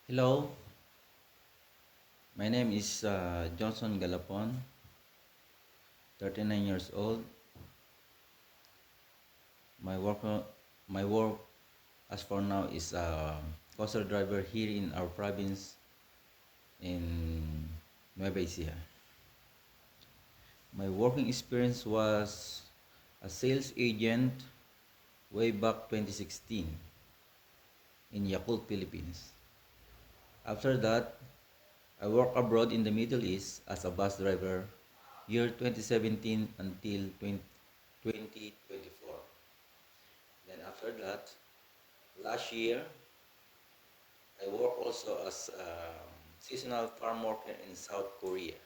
Hello, my name is Johnson Galapon, 39 years old. My work, my work as for now is coastal driver here in our province in Nueva Ecija. My working experience was a sales agent way back 2016 in Yakult, Philippines. After that, I worked abroad in the Middle East as a bus driver year 2017 until 2024. Then after that, last year, I worked also as seasonal farm worker in South Korea.